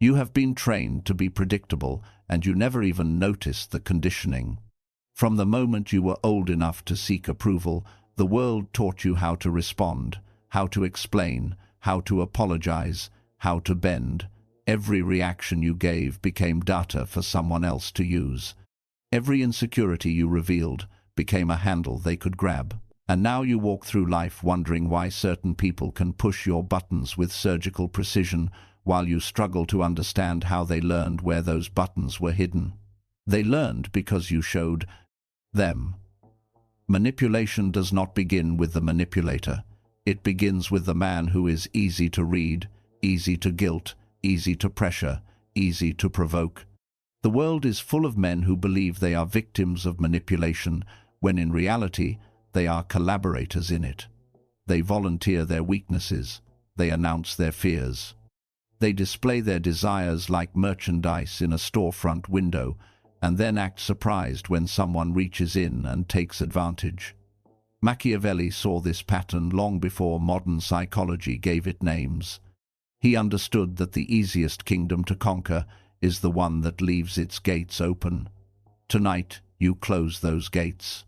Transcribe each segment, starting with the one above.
You have been trained to be predictable, and you never even noticed the conditioning. From the moment you were old enough to seek approval, the world taught you how to respond, how to explain, how to apologize, how to bend. Every reaction you gave became data for someone else to use. Every insecurity you revealed became a handle they could grab. And now you walk through life wondering why certain people can push your buttons with surgical precision while you struggle to understand how they learned where those buttons were hidden. They learned because you showed them. Manipulation does not begin with the manipulator. It begins with the man who is easy to read, easy to guilt, easy to pressure, easy to provoke. The world is full of men who believe they are victims of manipulation, when in reality, they are collaborators in it. They volunteer their weaknesses. They announce their fears. They display their desires like merchandise in a storefront window, and then act surprised when someone reaches in and takes advantage. Machiavelli saw this pattern long before modern psychology gave it names. He understood that the easiest kingdom to conquer is the one that leaves its gates open. Tonight, you close those gates.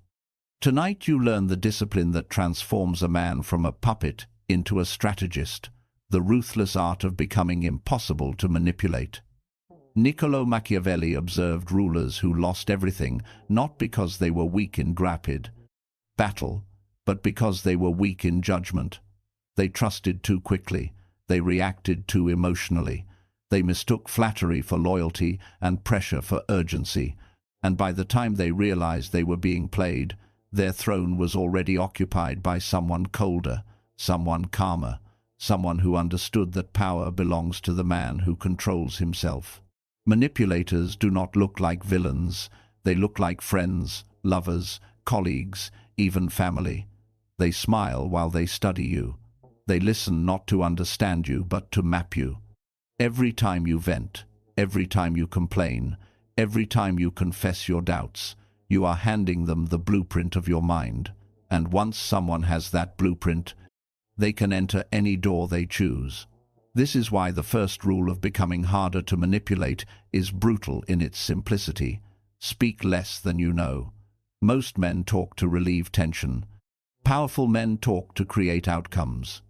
Tonight you learn the discipline that transforms a man from a puppet into a strategist, the ruthless art of becoming impossible to manipulate. Niccolò Machiavelli observed rulers who lost everything not because they were weak in rapid battle, but because they were weak in judgment. They trusted too quickly. They reacted too emotionally. They mistook flattery for loyalty and pressure for urgency, and by the time they realized they were being played, their throne was already occupied by someone colder, someone calmer, someone who understood that power belongs to the man who controls himself. Manipulators do not look like villains. They look like friends, lovers, colleagues, even family. They smile while they study you. They listen not to understand you, but to map you. Every time you vent, every time you complain, every time you confess your doubts, you are handing them the blueprint of your mind. And once someone has that blueprint, they can enter any door they choose. This is why the first rule of becoming harder to manipulate is brutal in its simplicity. Speak less than you know. Most men talk to relieve tension. Powerful men talk to create outcomes.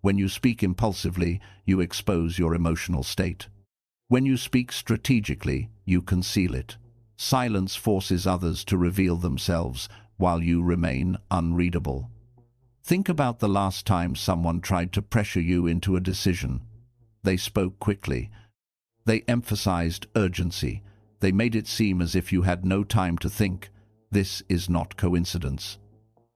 When you speak impulsively, you expose your emotional state. When you speak strategically, you conceal it. Silence forces others to reveal themselves while you remain unreadable. Think about the last time someone tried to pressure you into a decision. They spoke quickly. They emphasized urgency. They made it seem as if you had no time to think. This is not coincidence.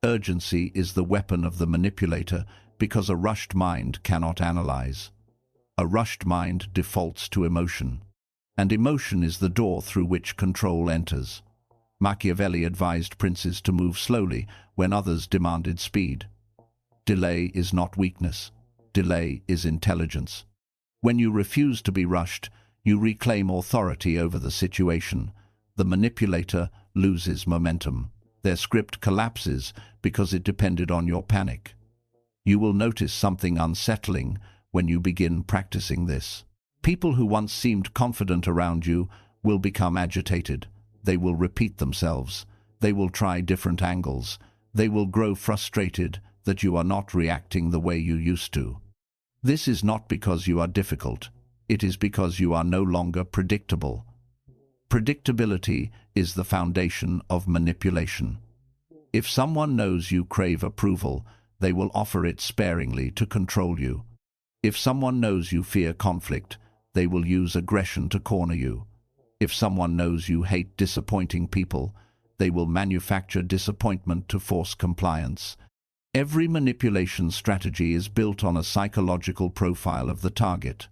Urgency is the weapon of the manipulator because a rushed mind cannot analyze. A rushed mind defaults to emotion. And emotion is the door through which control enters. Machiavelli advised princes to move slowly when others demanded speed. Delay is not weakness. Delay is intelligence. When you refuse to be rushed, you reclaim authority over the situation. The manipulator loses momentum. Their script collapses because it depended on your panic. You will notice something unsettling when you begin practicing this. People who once seemed confident around you will become agitated. They will repeat themselves. They will try different angles. They will grow frustrated that you are not reacting the way you used to. This is not because you are difficult. It is because you are no longer predictable. Predictability is the foundation of manipulation. If someone knows you crave approval, they will offer it sparingly to control you. If someone knows you fear conflict, they will use aggression to corner you. If someone knows you hate disappointing people, they will manufacture disappointment to force compliance. Every manipulation strategy is built on a psychological profile of the target.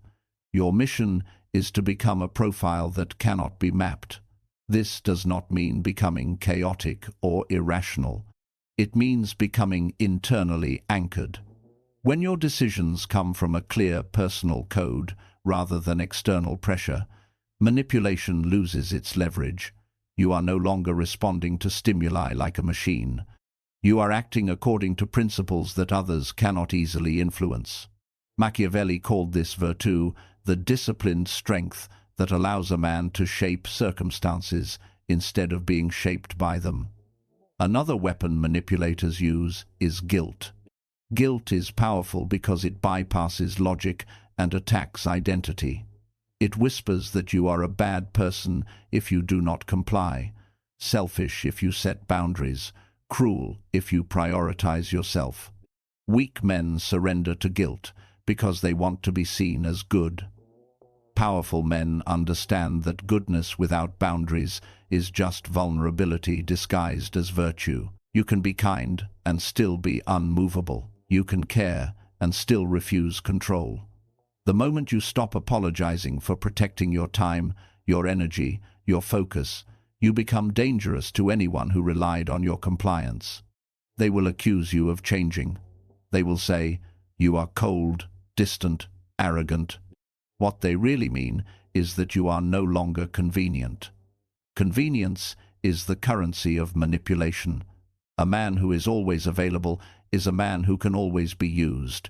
Your mission is to become a profile that cannot be mapped. This does not mean becoming chaotic or irrational. It means becoming internally anchored. When your decisions come from a clear personal code rather than external pressure, manipulation loses its leverage. You are no longer responding to stimuli like a machine. You are acting according to principles that others cannot easily influence. Machiavelli called this virtue the disciplined strength that allows a man to shape circumstances instead of being shaped by them. Another weapon manipulators use is guilt. Guilt is powerful because it bypasses logic and attacks identity. It whispers that you are a bad person if you do not comply, selfish if you set boundaries, cruel if you prioritize yourself. Weak men surrender to guilt because they want to be seen as good. Powerful men understand that goodness without boundaries is just vulnerability disguised as virtue. You can be kind and still be unmovable. You can care and still refuse control. The moment you stop apologizing for protecting your time, your energy, your focus, you become dangerous to anyone who relied on your compliance. They will accuse you of changing. They will say, you are cold, distant, arrogant. What they really mean is that you are no longer convenient. Convenience is the currency of manipulation. A man who is always available is a man who can always be used.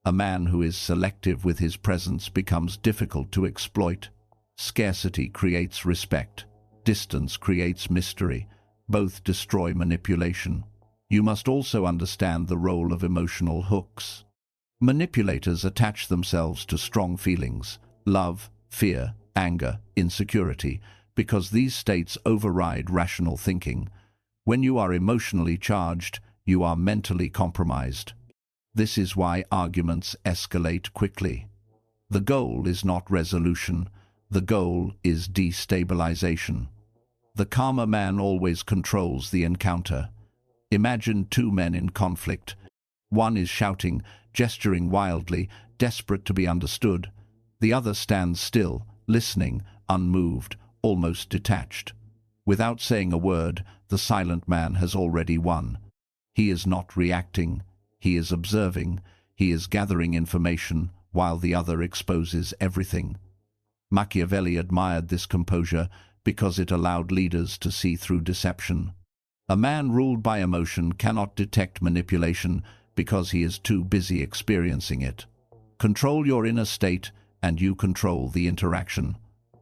A man who is selective with his presence becomes difficult to exploit. Scarcity creates respect. Distance creates mystery. Both destroy manipulation. You must also understand the role of emotional hooks. Manipulators attach themselves to strong feelings, love, fear, anger, insecurity, because these states override rational thinking. When you are emotionally charged, you are mentally compromised. This is why arguments escalate quickly. The goal is not resolution. The goal is destabilization. The calmer man always controls the encounter. Imagine two men in conflict. One is shouting, gesturing wildly, desperate to be understood. The other stands still, listening, unmoved, almost detached. Without saying a word, the silent man has already won. He is not reacting. He is observing. He is gathering information, while the other exposes everything. Machiavelli admired this composure because it allowed leaders to see through deception. A man ruled by emotion cannot detect manipulation because he is too busy experiencing it. Control your inner state and you control the interaction.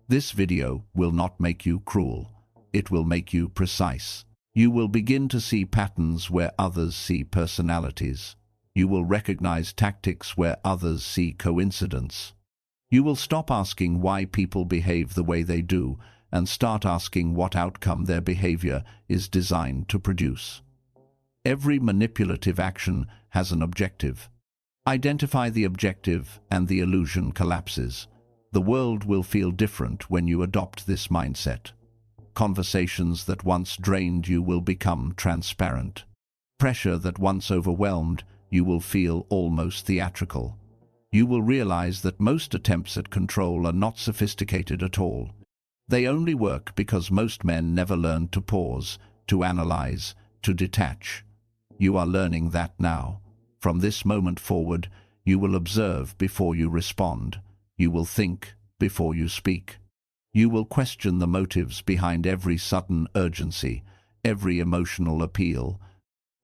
This video will not make you cruel. It will make you precise. You will begin to see patterns where others see personalities. You will recognize tactics where others see coincidence. You will stop asking why people behave the way they do and start asking what outcome their behavior is designed to produce. Every manipulative action has an objective. Identify the objective and the illusion collapses. The world will feel different when you adopt this mindset. Conversations that once drained you will become transparent. Pressure that once overwhelmed you will feel almost theatrical. You will realize that most attempts at control are not sophisticated at all. They only work because most men never learned to pause, to analyze, to detach. You are learning that now. From this moment forward, you will observe before you respond. You will think before you speak. You will question the motives behind every sudden urgency, every emotional appeal,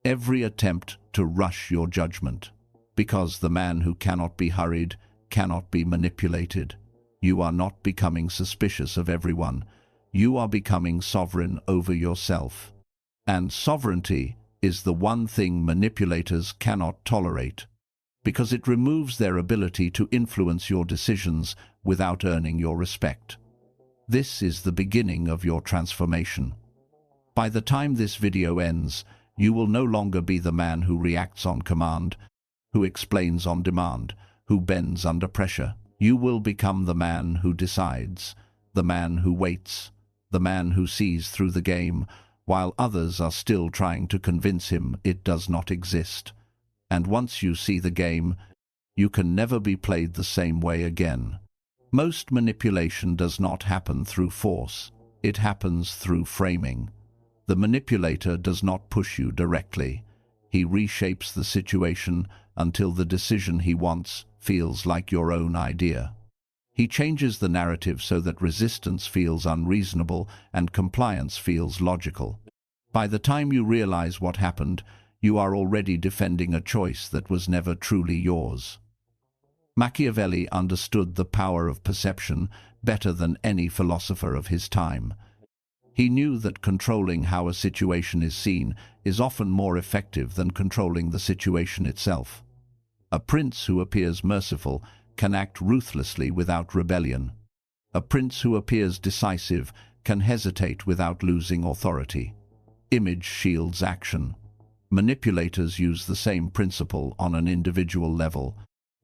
every attempt to rush your judgment. Because the man who cannot be hurried cannot be manipulated. You are not becoming suspicious of everyone. You are becoming sovereign over yourself. And sovereignty is the one thing manipulators cannot tolerate, because it removes their ability to influence your decisions without earning your respect. This is the beginning of your transformation. By the time this video ends, you will no longer be the man who reacts on command, who explains on demand, who bends under pressure. You will become the man who decides, the man who waits, the man who sees through the game, while others are still trying to convince him it does not exist. And once you see the game, you can never be played the same way again. Most manipulation does not happen through force. It happens through framing. The manipulator does not push you directly. He reshapes the situation until the decision he wants feels like your own idea. He changes the narrative so that resistance feels unreasonable and compliance feels logical. By the time you realize what happened, you are already defending a choice that was never truly yours. Machiavelli understood the power of perception better than any philosopher of his time. He knew that controlling how a situation is seen is often more effective than controlling the situation itself. A prince who appears merciful can act ruthlessly without rebellion. A prince who appears decisive can hesitate without losing authority. Image shields action. Manipulators use the same principle on an individual level.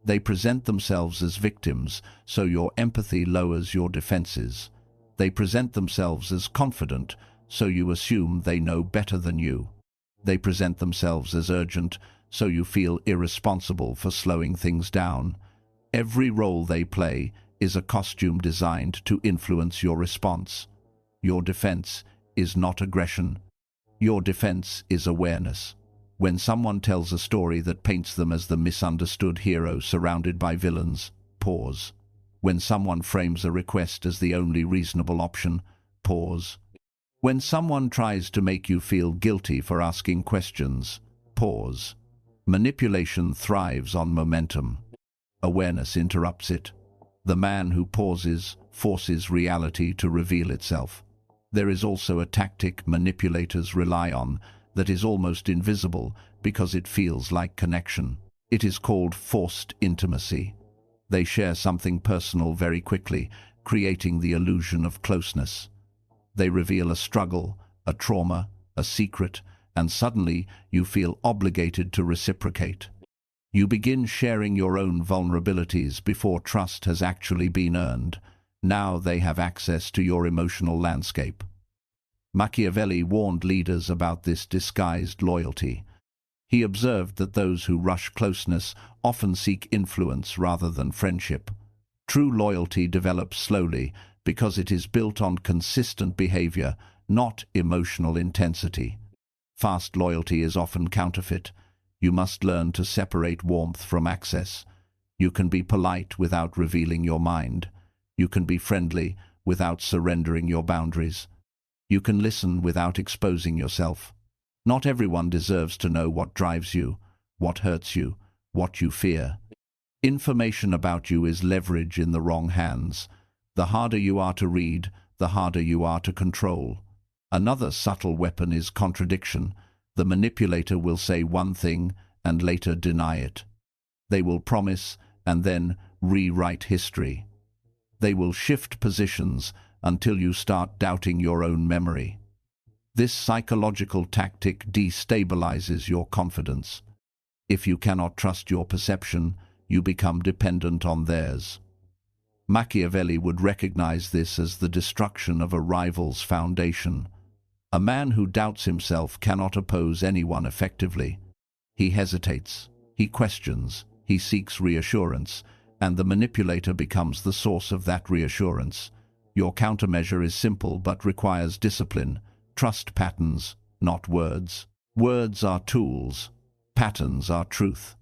They present themselves as victims, so your empathy lowers your defenses. They present themselves as confident, so you assume they know better than you. They present themselves as urgent, so you feel irresponsible for slowing things down. Every role they play is a costume designed to influence your response. Your defense is not aggression. Your defense is awareness. When someone tells a story that paints them as the misunderstood hero surrounded by villains, pause. When someone frames a request as the only reasonable option, pause. When someone tries to make you feel guilty for asking questions, pause. Manipulation thrives on momentum. Awareness interrupts it. The man who pauses forces reality to reveal itself. There is also a tactic manipulators rely on that is almost invisible because it feels like connection. It is called forced intimacy. They share something personal very quickly, creating the illusion of closeness. They reveal a struggle, a trauma, a secret, and suddenly you feel obligated to reciprocate. You begin sharing your own vulnerabilities before trust has actually been earned. Now they have access to your emotional landscape. Machiavelli warned leaders about this disguised loyalty. He observed that those who rush closeness often seek influence rather than friendship. True loyalty develops slowly because it is built on consistent behavior, not emotional intensity. Fast loyalty is often counterfeit. You must learn to separate warmth from access. You can be polite without revealing your mind. You can be friendly without surrendering your boundaries. You can listen without exposing yourself. Not everyone deserves to know what drives you, what hurts you, what you fear. Information about you is leverage in the wrong hands. The harder you are to read, the harder you are to control. Another subtle weapon is contradiction. The manipulator will say one thing and later deny it. They will promise and then rewrite history. They will shift positions until you start doubting your own memory. This psychological tactic destabilizes your confidence. If you cannot trust your perception, you become dependent on theirs. Machiavelli would recognize this as the destruction of a rival's foundation. A man who doubts himself cannot oppose anyone effectively. He hesitates, he questions, he seeks reassurance, and the manipulator becomes the source of that reassurance. Your countermeasure is simple but requires discipline. Trust patterns, not words. Words are tools. Patterns are truth.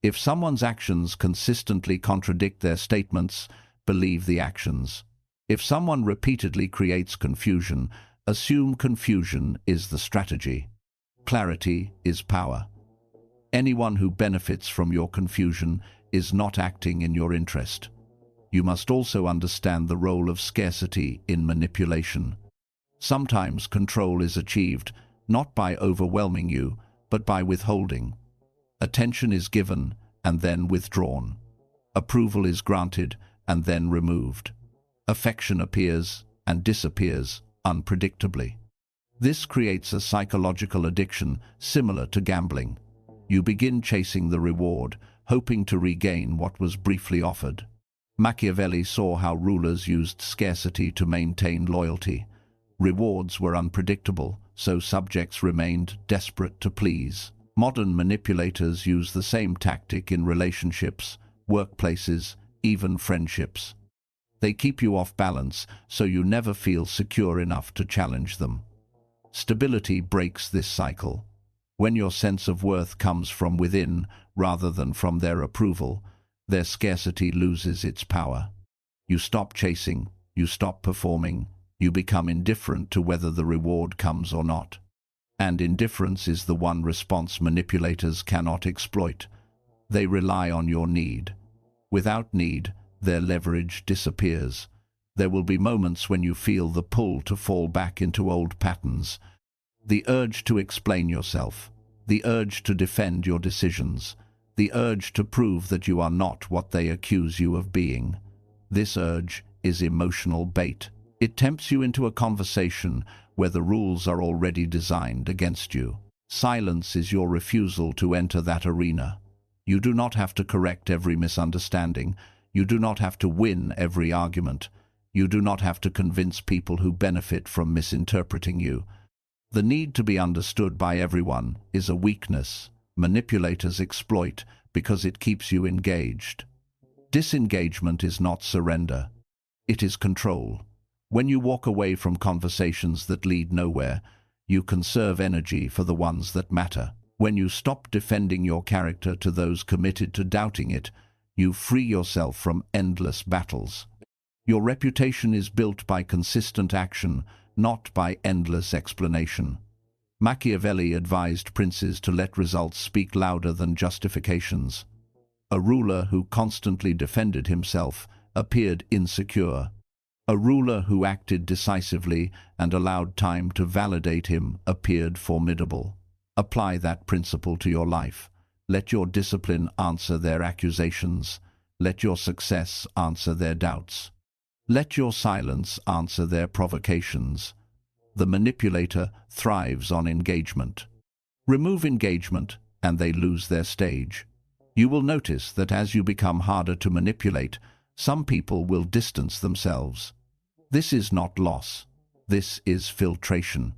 If someone's actions consistently contradict their statements, believe the actions. If someone repeatedly creates confusion, assume confusion is the strategy. Clarity is power. Anyone who benefits from your confusion is not acting in your interest. You must also understand the role of scarcity in manipulation. Sometimes control is achieved not by overwhelming you, but by withholding. Attention is given and then withdrawn. Approval is granted and then removed. Affection appears and disappears unpredictably. This creates a psychological addiction similar to gambling. You begin chasing the reward, hoping to regain what was briefly offered. Machiavelli saw how rulers used scarcity to maintain loyalty. Rewards were unpredictable, so subjects remained desperate to please. Modern manipulators use the same tactic in relationships, workplaces, even friendships. They keep you off balance, so you never feel secure enough to challenge them. Stability breaks this cycle. When your sense of worth comes from within rather than from their approval, their scarcity loses its power. You stop chasing, you stop performing, you become indifferent to whether the reward comes or not. And indifference is the one response manipulators cannot exploit. They rely on your need. Without need, their leverage disappears. There will be moments when you feel the pull to fall back into old patterns. The urge to explain yourself, the urge to defend your decisions, the urge to prove that you are not what they accuse you of being. This urge is emotional bait. It tempts you into a conversation where the rules are already designed against you. Silence is your refusal to enter that arena. You do not have to correct every misunderstanding. You do not have to win every argument. You do not have to convince people who benefit from misinterpreting you. The need to be understood by everyone is a weakness manipulators exploit because it keeps you engaged. Disengagement is not surrender. It is control. When you walk away from conversations that lead nowhere, you conserve energy for the ones that matter. When you stop defending your character to those committed to doubting it, you free yourself from endless battles. Your reputation is built by consistent action, not by endless explanation. Machiavelli advised princes to let results speak louder than justifications. A ruler who constantly defended himself appeared insecure. A ruler who acted decisively and allowed time to validate him appeared formidable. Apply that principle to your life. Let your discipline answer their accusations. Let your success answer their doubts. Let your silence answer their provocations. The manipulator thrives on engagement. Remove engagement, and they lose their stage. You will notice that as you become harder to manipulate, some people will distance themselves. This is not loss. This is filtration.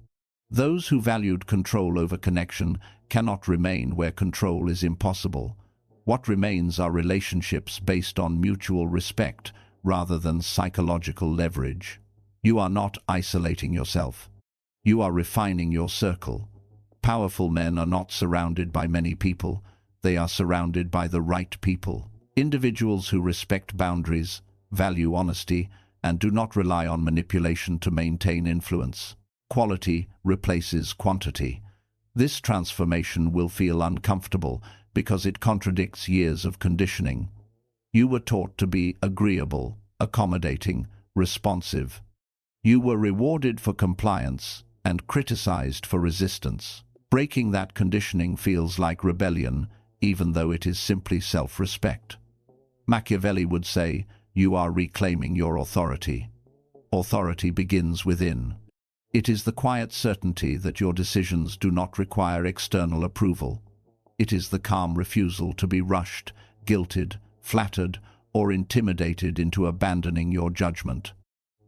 Those who valued control over connection cannot remain where control is impossible. What remains are relationships based on mutual respect rather than psychological leverage. You are not isolating yourself. You are refining your circle. Powerful men are not surrounded by many people. They are surrounded by the right people. Individuals who respect boundaries, value honesty, and do not rely on manipulation to maintain influence. Quality replaces quantity. This transformation will feel uncomfortable because it contradicts years of conditioning. You were taught to be agreeable, accommodating, responsive. You were rewarded for compliance and criticized for resistance. Breaking that conditioning feels like rebellion, even though it is simply self-respect. Machiavelli would say, you are reclaiming your authority. Authority begins within. It is the quiet certainty that your decisions do not require external approval. It is the calm refusal to be rushed, guilted, flattered, or intimidated into abandoning your judgment.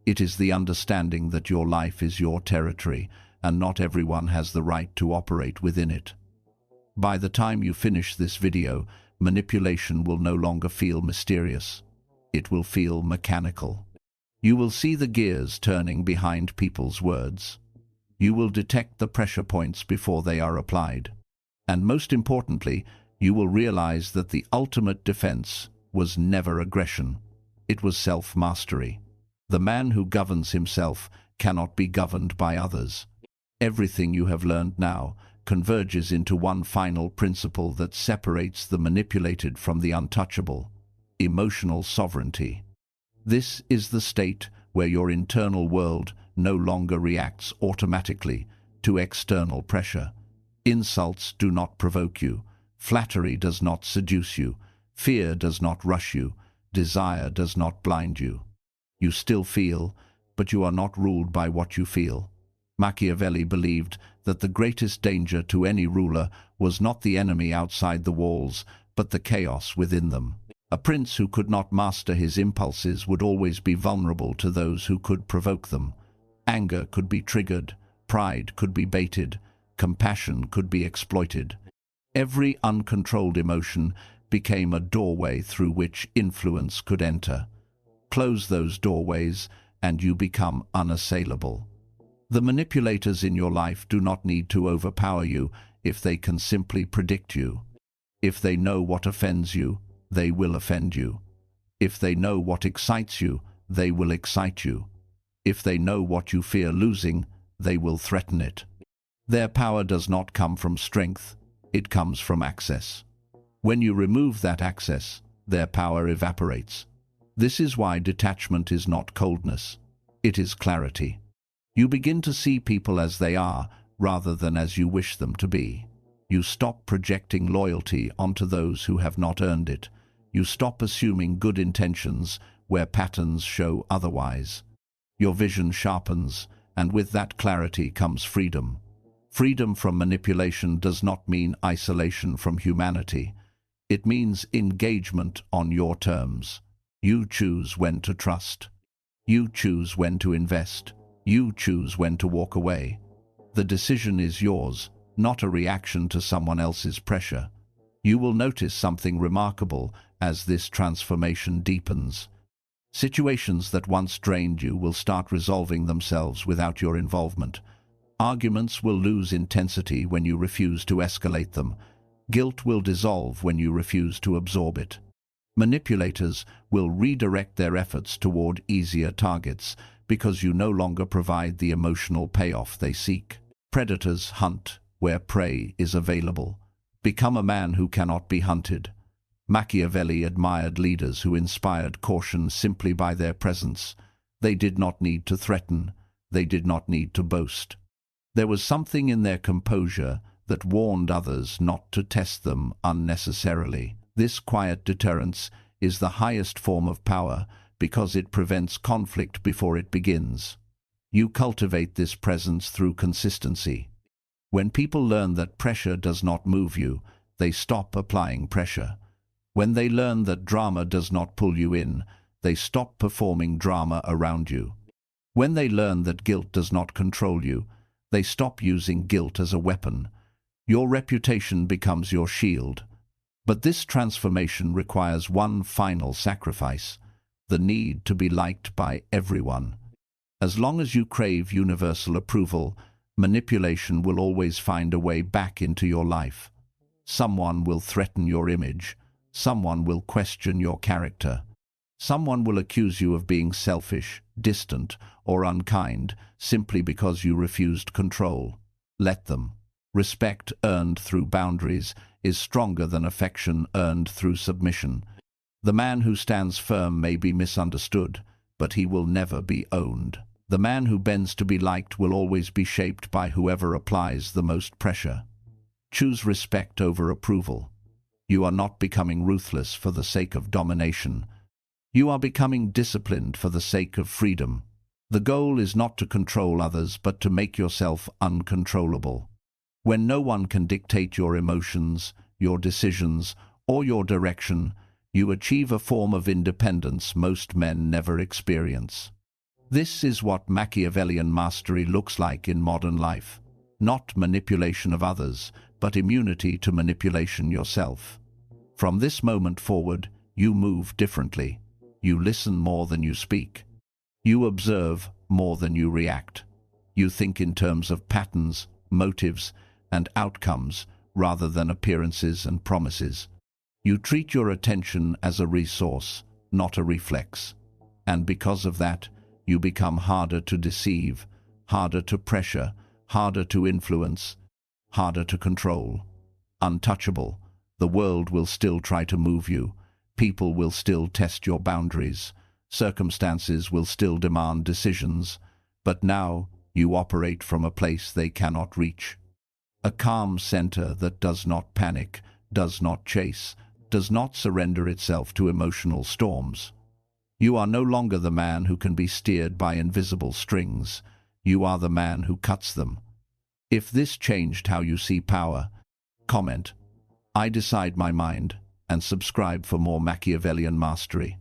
It is the understanding that your life is your territory, and not everyone has the right to operate within it. By the time you finish this video, manipulation will no longer feel mysterious. It will feel mechanical. You will see the gears turning behind people's words. You will detect the pressure points before they are applied. And most importantly, you will realize that the ultimate defense was never aggression. It was self-mastery. The man who governs himself cannot be governed by others. Everything you have learned now converges into one final principle that separates the manipulated from the untouchable: emotional sovereignty. This is the state where your internal world no longer reacts automatically to external pressure. Insults do not provoke you. Flattery does not seduce you. Fear does not rush you. Desire does not blind you. You still feel, but you are not ruled by what you feel. Machiavelli believed that the greatest danger to any ruler was not the enemy outside the walls, but the chaos within them. A prince who could not master his impulses would always be vulnerable to those who could provoke them. Anger could be triggered, pride could be baited, compassion could be exploited. Every uncontrolled emotion became a doorway through which influence could enter. Close those doorways, and you become unassailable. The manipulators in your life do not need to overpower you if they can simply predict you. If they know what offends you, they will offend you. If they know what excites you, they will excite you. If they know what you fear losing, they will threaten it. Their power does not come from strength, it comes from access. When you remove that access, their power evaporates. This is why detachment is not coldness. It is clarity. You begin to see people as they are, rather than as you wish them to be. You stop projecting loyalty onto those who have not earned it. You stop assuming good intentions where patterns show otherwise. Your vision sharpens, and with that clarity comes freedom. Freedom from manipulation does not mean isolation from humanity. It means engagement on your terms. You choose when to trust. You choose when to invest. You choose when to walk away. The decision is yours, not a reaction to someone else's pressure. You will notice something remarkable as this transformation deepens. Situations that once drained you will start resolving themselves without your involvement. Arguments will lose intensity when you refuse to escalate them. Guilt will dissolve when you refuse to absorb it. Manipulators will redirect their efforts toward easier targets because you no longer provide the emotional payoff they seek. Predators hunt where prey is available. Become a man who cannot be hunted. Machiavelli admired leaders who inspired caution simply by their presence. They did not need to threaten. They did not need to boast. There was something in their composure that warned others not to test them unnecessarily. This quiet deterrence is the highest form of power because it prevents conflict before it begins. You cultivate this presence through consistency. When people learn that pressure does not move you, they stop applying pressure. When they learn that drama does not pull you in, they stop performing drama around you. When they learn that guilt does not control you, they stop using guilt as a weapon. Your reputation becomes your shield. But this transformation requires one final sacrifice: the need to be liked by everyone. As long as you crave universal approval, manipulation will always find a way back into your life. Someone will threaten your image. Someone will question your character. Someone will accuse you of being selfish, distant, or unkind simply because you refused control. Let them. Respect earned through boundaries is stronger than affection earned through submission. The man who stands firm may be misunderstood, but he will never be owned. The man who bends to be liked will always be shaped by whoever applies the most pressure. Choose respect over approval. You are not becoming ruthless for the sake of domination. You are becoming disciplined for the sake of freedom. The goal is not to control others, but to make yourself uncontrollable. When no one can dictate your emotions, your decisions, or your direction, you achieve a form of independence most men never experience. This is what Machiavellian mastery looks like in modern life. Not manipulation of others, but immunity to manipulation yourself. From this moment forward, you move differently. You listen more than you speak. You observe more than you react. You think in terms of patterns, motives, and outcomes rather than appearances and promises. You treat your attention as a resource, not a reflex. And because of that, you become harder to deceive, harder to pressure, harder to influence, harder to control. Untouchable, the world will still try to move you. People will still test your boundaries. Circumstances will still demand decisions. But now you operate from a place they cannot reach. A calm center that does not panic, does not chase, does not surrender itself to emotional storms. You are no longer the man who can be steered by invisible strings. You are the man who cuts them. If this changed how you see power, comment, "I decide my mind," and subscribe for more Machiavellian mastery.